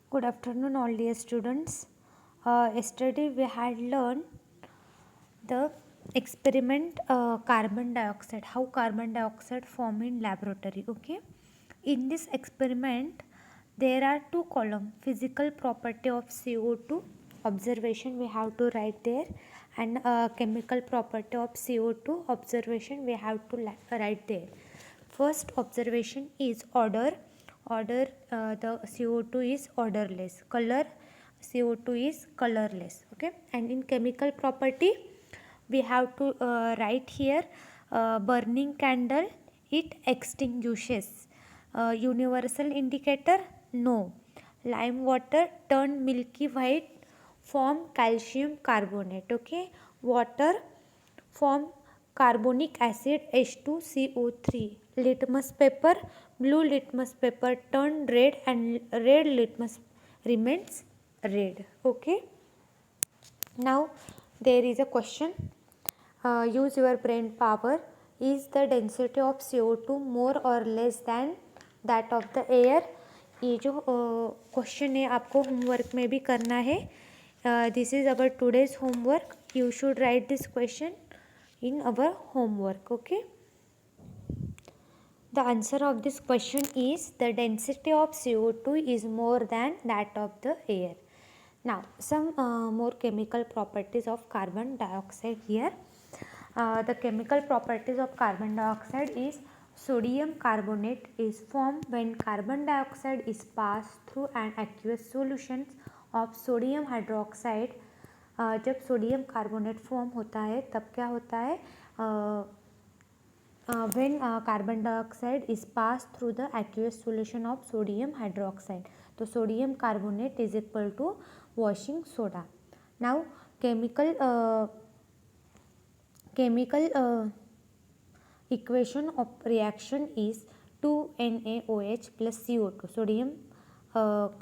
Good afternoon, all dear students. Yesterday we had learned the experiment carbon dioxide, how carbon dioxide form in laboratory. Okay, in this experiment there are two columns: physical property of CO2 observation we have to write there, and chemical property of CO2 observation we have to write there. First observation is order. The CO2 is orderless, color CO2 is colorless. Okay, and in chemical property we have to write here, burning candle it extinguishes, universal indicator no, lime water turn milky white, form calcium carbonate. Okay, water form carbonic acid H2CO3. Litmus paper, blue litmus paper turn red and red litmus remains red. Okay, now there is a question. Use your brain power. Is the density of CO2 more or less than that of the air? ये जो question है आपको homework में भी करना है. This is our today's homework. You should write this question in our homework. Okay, the answer of this question is the density of CO2 is more than that of the air. Now some more chemical properties of carbon dioxide here. The chemical properties of carbon dioxide is sodium carbonate is formed when carbon dioxide is passed through an aqueous solution of sodium hydroxide. जब sodium carbonate form होता है तब क्या होता है, when carbon dioxide is passed through the aqueous solution of sodium hydroxide. तो sodium carbonate is equal to washing soda. Now chemical equation of reaction is 2NaOH plus CO2, sodium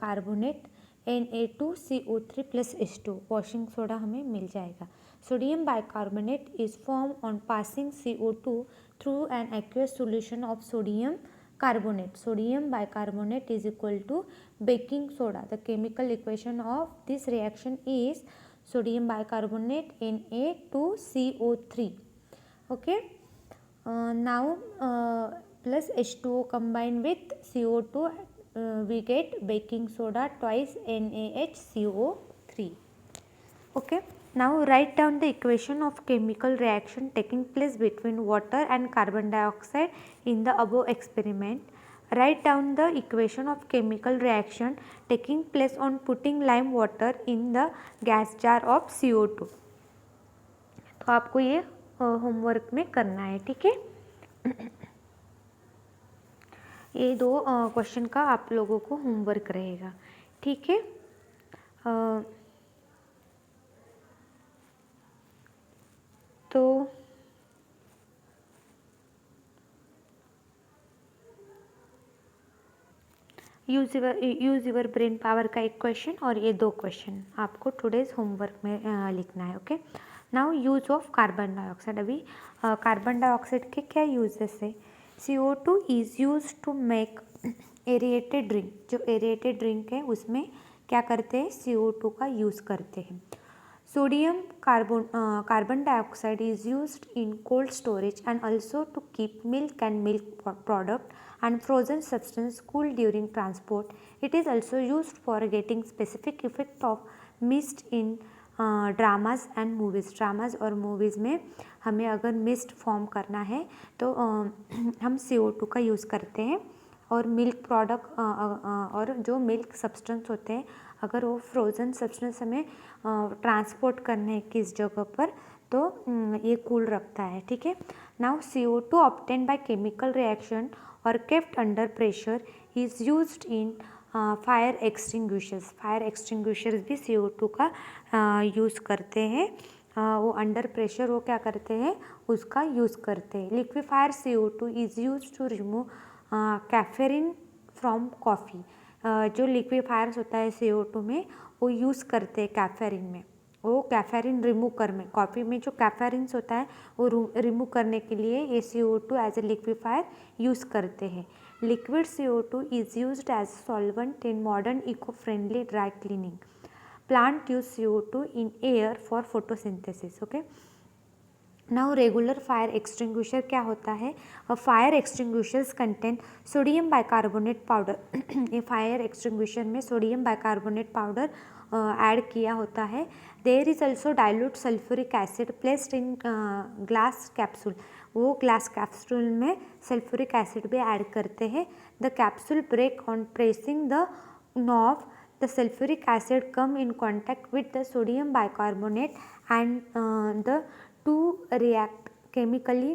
carbonate Na2CO3 plus H2, washing soda हमें मिल जाएगा. Sodium bicarbonate is form on passing CO2 through an aqueous solution of sodium carbonate. Sodium bicarbonate is equal to baking soda. The chemical equation of this reaction is sodium bicarbonate Na2CO3. Okay, now plus H2O combined with CO2, we get baking soda twice NaHCO3. Okay, now write down the equation of chemical reaction taking place between water and carbon dioxide in the above experiment. Write down the equation of chemical reaction taking place on putting lime water in the gas jar of CO2. तो आपको ये homework में करना है. ठीक है, ये दो क्वेश्चन का आप लोगों को होमवर्क रहेगा. ठीक है, तो यूज़ यूर ब्रेन पावर का एक क्वेश्चन और ये दो क्वेश्चन आपको टुडेज होमवर्क में लिखना है. Okay, now use of carbon dioxide. अभी कार्बन डाइऑक्साइड के क्या यूजेस है. CO2 is use to make aerated drink. जो एरिएटेड ड्रिंक है उसमें क्या करते हैं, CO2 का यूज़ करते हैं. Sodium carbon dioxide is used in cold storage and also to keep milk and milk product and frozen substance cool during transport. It is also used for getting specific effect of mist in dramas and movies. Dramas और movies में हमें अगर mist form करना है तो हम CO2 का use करते हैं. और मिल्क प्रोडक्ट और जो मिल्क सब्सटेंस होते हैं अगर वो फ्रोज़न सब्सटेंस हमें ट्रांसपोर्ट करने हैं किस जगह पर तो ये कूल रखता है. ठीक है, now CO2 obtain by chemical reaction और kept under pressure is used in fire extinguishers. Fire extinguishers भी CO2 का यूज़ करते हैं. वो अंडर प्रेशर वो क्या करते हैं, उसका यूज़ करते हैं. Liquefier CO2 is use to remove caffeine from coffee. जो लिक्विफायर्स होता है CO2 में वो यूज़ करते हैं कैफेरिन में. वो कैफेरिन रिमूव करने, कॉफ़ी में जो कैफेरिन्स होता है वो रिमूव करने के लिए ये CO2 as a liquefier use करते हैं. Liquid CO2 is used as a solvent in modern eco-friendly dry cleaning. Plant use CO2 in air for photosynthesis. Okay. Now regular fire extinguisher क्या होता है? Fire extinguishers contain sodium bicarbonate powder. ये fire extinguisher में sodium bicarbonate powder add किया होता है। There is also dilute sulphuric acid placed in glass capsule. वो glass capsule में सल्फ्यूरिक एसिड भी ऐड करते हैं। The capsule break on pressing the knob. The sulfuric acid come in contact with the sodium bicarbonate and the two react chemically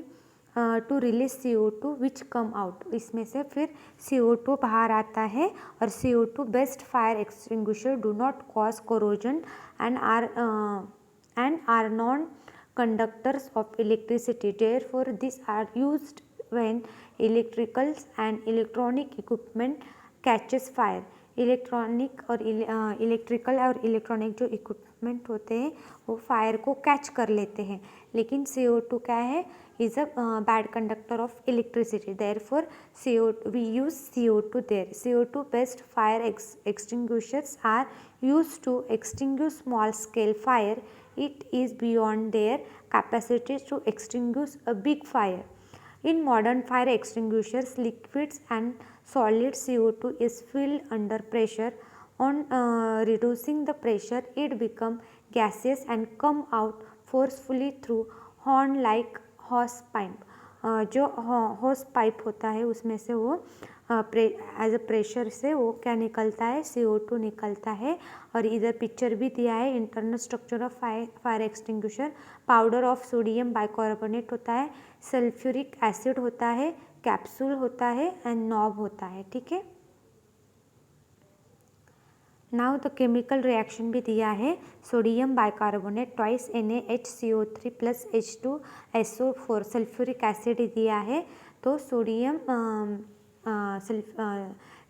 to release CO2 which come out. इसमें से फिर CO2 बाहर आता है और CO2 best fire extinguisher do not cause corrosion and are non conductors of electricity. Therefore these are used when electricals and electronic equipment catches fire. Electronic और electrical और electronic जो इक्विपमेंट होते हैं वो फायर को कैच कर लेते हैं, लेकिन CO2 क्या है? Is a bad conductor of electricity. Therefore we use CO2 there. CO2 based fire extinguishers are used to extinguish small scale fire. It is beyond their capacity to extinguish a big fire. In modern fire extinguishers, liquids and solid CO2 is filled under pressure. On reducing the pressure, it become gaseous and come out forcefully through horn like hose pipe. जो hose pipe होता है उसमें से वो as a pressure से वो क्या निकलता है? CO2 निकलता है. और इधर पिक्चर भी दिया है. Internal structure of fire extinguisher. Powder of sodium bicarbonate होता है, सल्फ्यूरिक एसिड होता है, कैप्सूल होता है एंड नॉब होता है. ठीक है. नाउ द केमिकल रिएक्शन भी दिया है. Sodium bicarbonate twice NaHCO3 plus H2SO4 sulphuric acid दिया है. तो सोडियम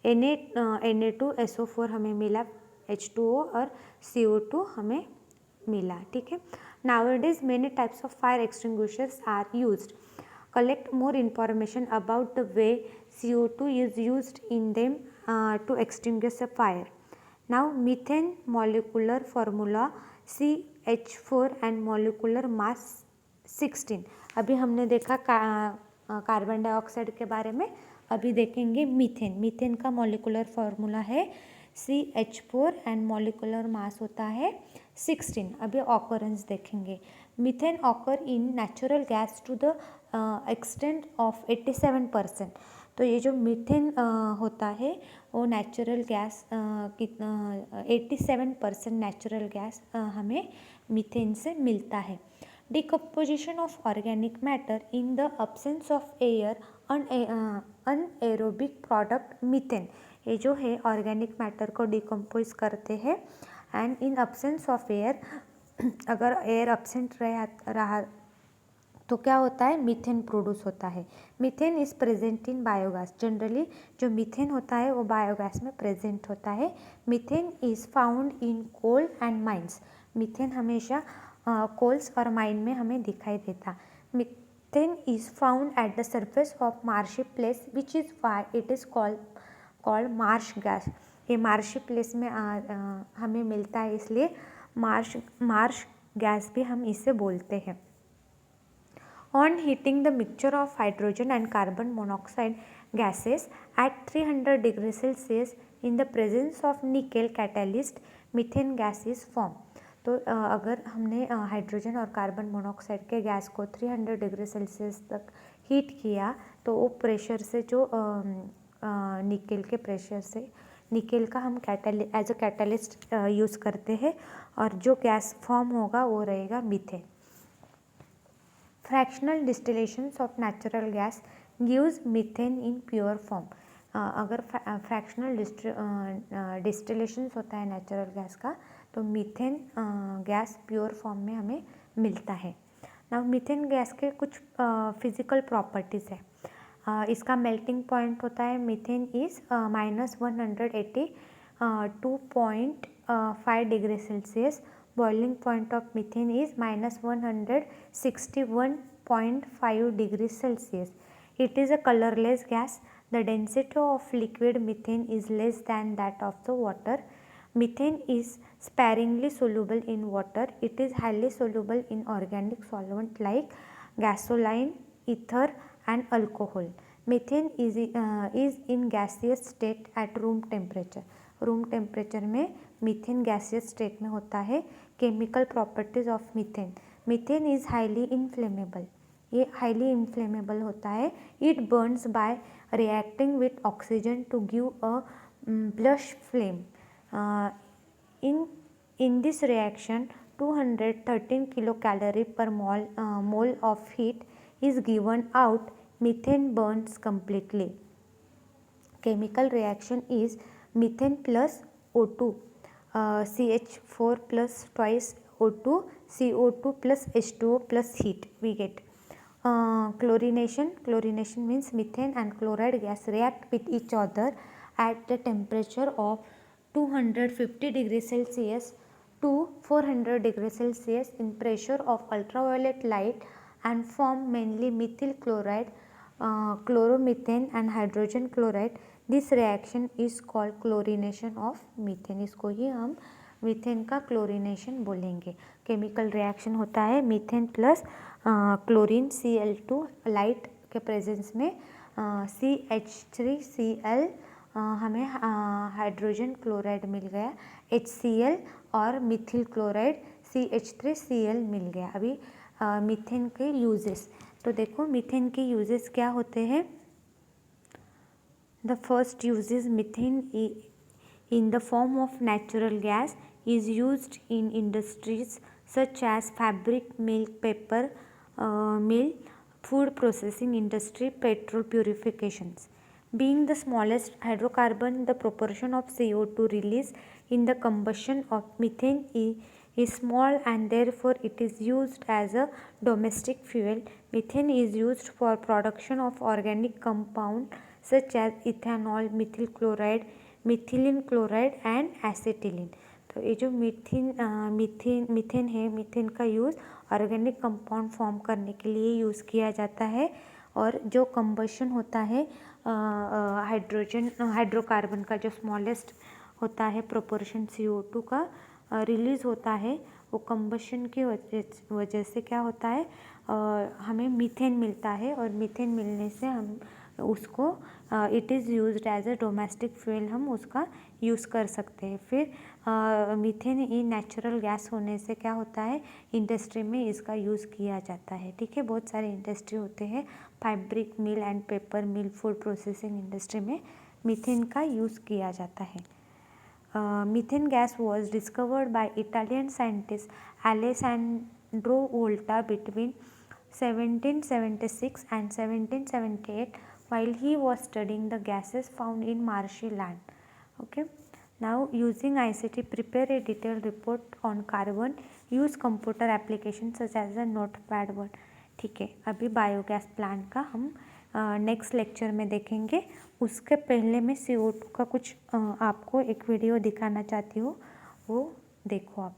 Na2SO4 हमें मिला, H2O और CO2 हमें मिला. ठीक है. Nowadays many types of fire extinguishers are used. Collect more information about the way CO2 is used in them to extinguish a fire. Now methane molecular formula CH4 and molecular mass 16. अभी हमने देखा carbon dioxide के बारे में, अभी देखेंगे methane. Methane का molecular formula है CH4 एंड मॉलिकुलर मास होता है 16. अभी ऑकरेंस देखेंगे. Methane occur in natural gas to the extent of 87%. तो ये जो मीथेन होता है वो नेचुरल गैस कितना 87% नेचुरल गैस हमें मीथेन से मिलता है. Decomposition of organic matter in the absence of air anaerobic product methane. ये जो है ऑर्गेनिक मैटर को डिकम्पोज करते हैं and in absence of air, अगर एयर अब्सेंट रहा तो क्या होता है? मीथेन प्रोड्यूस होता है. Methane is present in biogas. Generally जो मीथेन होता है वो बायोगैस में प्रेजेंट होता है. Methane is found in coal and mines. Methane हमेशा कोल्स और माइन में हमें दिखाई देता. Methane is found at the surface of marshy place which is why it is called Marsh gas. ये मार्शी प्लेस में हमें मिलता है, इसलिए मार्श गैस भी हम इसे बोलते हैं. On heating the mixture of hydrogen and carbon monoxide gases at 300 degrees Celsius in the presence of nickel catalyst, methane gas is formed. तो अगर हमने हाइड्रोजन और कार्बन मोनोऑक्साइड के गैस को 300 डिग्री सेल्सियस तक हीट किया तो वो प्रेशर से जो निकेल के प्रेशर से निकेल का हम एज अ कैटलिस्ट यूज़ करते हैं और जो गैस फॉर्म होगा वो रहेगा methane. Fractional distillations of natural gas gives methane in pure form. अगर फ्रैक्शनल डिस्टिलेशंस होता है नेचुरल गैस का तो मीथेन गैस प्योर फॉर्म में हमें मिलता है. नाउ मीथेन गैस के कुछ फिजिकल प्रॉपर्टीज़ है. इसका मेल्टिंग पॉइंट होता है methane is -182.5 degree Celsius. Boiling point of methane is -161.5 degrees Celsius. It is a colorless gas. The density of liquid methane is less than that of the water. Methane is sparingly soluble in water. It is highly soluble in organic solvent like gasoline, ether and alcohol. Methane is in gaseous state at room temperature. Room temperature में methane gaseous state में होता है. Chemical properties of methane. Methane is highly inflammable. ये highly inflammable होता है. It burns by reacting with oxygen to give a blush flame. In this reaction 213 kilocalorie per mole of heat is given out. Methane burns completely. Chemical reaction is methane plus O2, CH4 plus twice O2, CO2 plus H2O plus heat we get. Chlorination means methane and chloride gas react with each other at the temperature of 250 degrees Celsius to 400 degrees Celsius in pressure of ultraviolet light and form mainly methyl chloride, chloromethane and hydrogen chloride. This reaction is called chlorination of methane. इसको ही हम methane का chlorination बोलेंगे. Chemical reaction होता है methane plus chlorine Cl2 light के presence में CH3Cl हमें hydrogen chloride मिल गया HCl और मिथिल क्लोराइड CH3Cl मिल गया. अभी मीथेन के यूजेस तो देखो मीथेन के यूजेस क्या होते हैं. The first use is methane in the form of natural gas is used in industries such as fabric mill, paper mill, food processing industry, petrol purifications. Being the smallest hydrocarbon, the proportion of CO2 released in the combustion of methane is small and therefore it is used as a domestic fuel. Methane is used for production of organic compound such as ethanol, methyl chloride, methylene chloride and acetylene. तो ये जो methane है methane का use organic compound form करने के लिए use किया जाता है. और जो कंबशन होता है हाइड्रोकार्बन का जो स्मॉलेस्ट होता है प्रोपोर्शन CO2 का रिलीज़ होता है वो कंबशन की वजह से क्या होता है हमें मीथेन मिलता है. और मीथेन मिलने से हम उसको it is used as a domestic fuel हम उसका यूज़ कर सकते हैं. फिर मीथेन ये नेचुरल गैस होने से क्या होता है इंडस्ट्री में इसका यूज़ किया जाता है. ठीक है. बहुत सारे इंडस्ट्री होते हैं fabric mill and paper mill food processing industry में मीथेन का यूज़ किया जाता है. Methane gas was discovered by Italian scientist Alessandro Volta between 1776 and 1778 while he was studying the gases found in marshy land. Okay. Now using ICT prepare a detailed report on carbon. Use computer application such as a notepad one. ठीक है. अभी biogas plant का हम next lecture में देखेंगे. उसके पहले मैं CO2 का कुछ आपको एक वीडियो दिखाना चाहती हूँ वो देखो आप.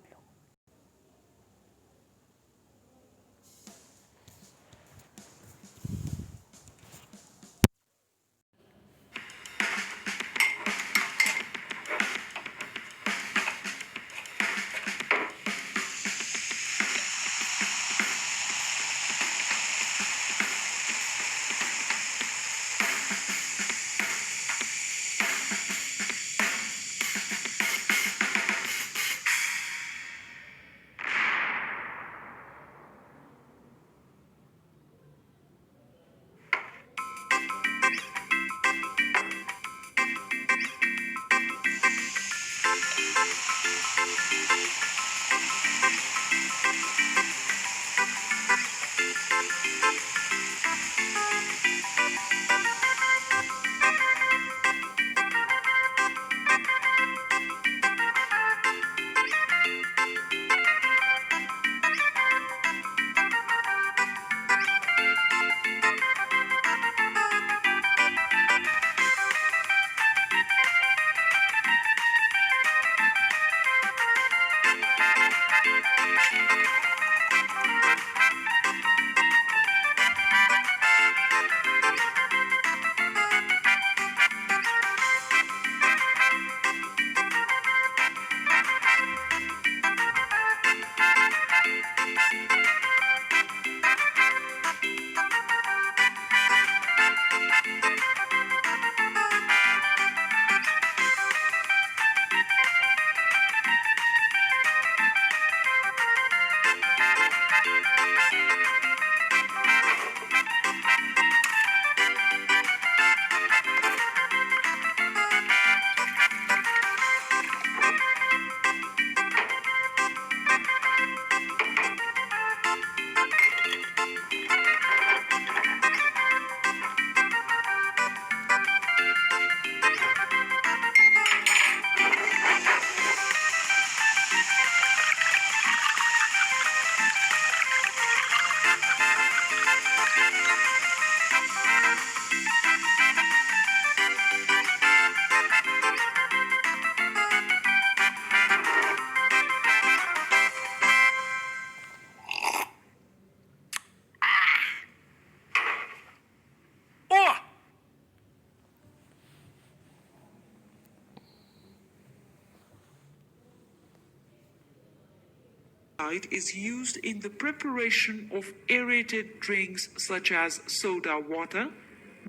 is used in the preparation of aerated drinks such as soda water,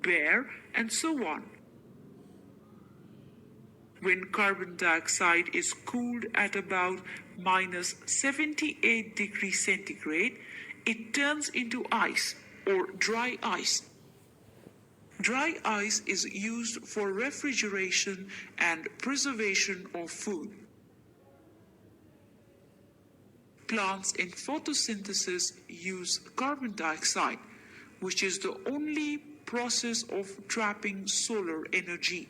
beer, and so on. When carbon dioxide is cooled at about minus 78 degrees centigrade, it turns into ice or dry ice. Dry ice is used for refrigeration and preservation of food. Plants in photosynthesis use carbon dioxide, which is the only process of trapping solar energy.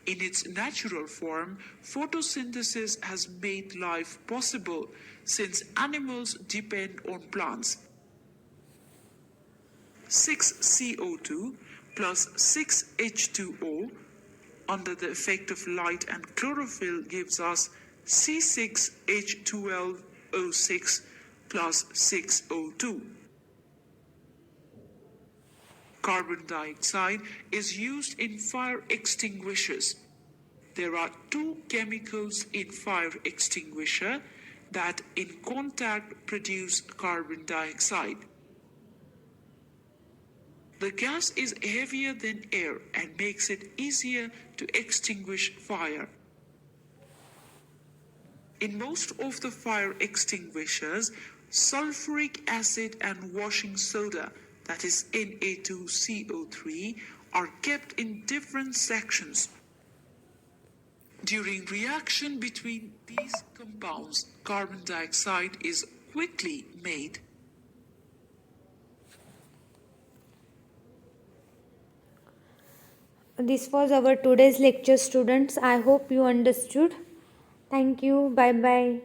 In its natural form, photosynthesis has made life possible since animals depend on plants. 6CO2 plus 6H2O under the effect of light and chlorophyll gives us C6H12O6 plus 6O2. Carbon dioxide is used in fire extinguishers. There are two chemicals in fire extinguisher that in contact produce carbon dioxide. The gas is heavier than air and makes it easier to extinguish fire. In most of the fire extinguishers, sulfuric acid and washing soda, that is Na2CO3, are kept in different sections. During reaction between these compounds, carbon dioxide is quickly made. This was our today's lecture, students. I hope you understood. Thank you. Bye bye.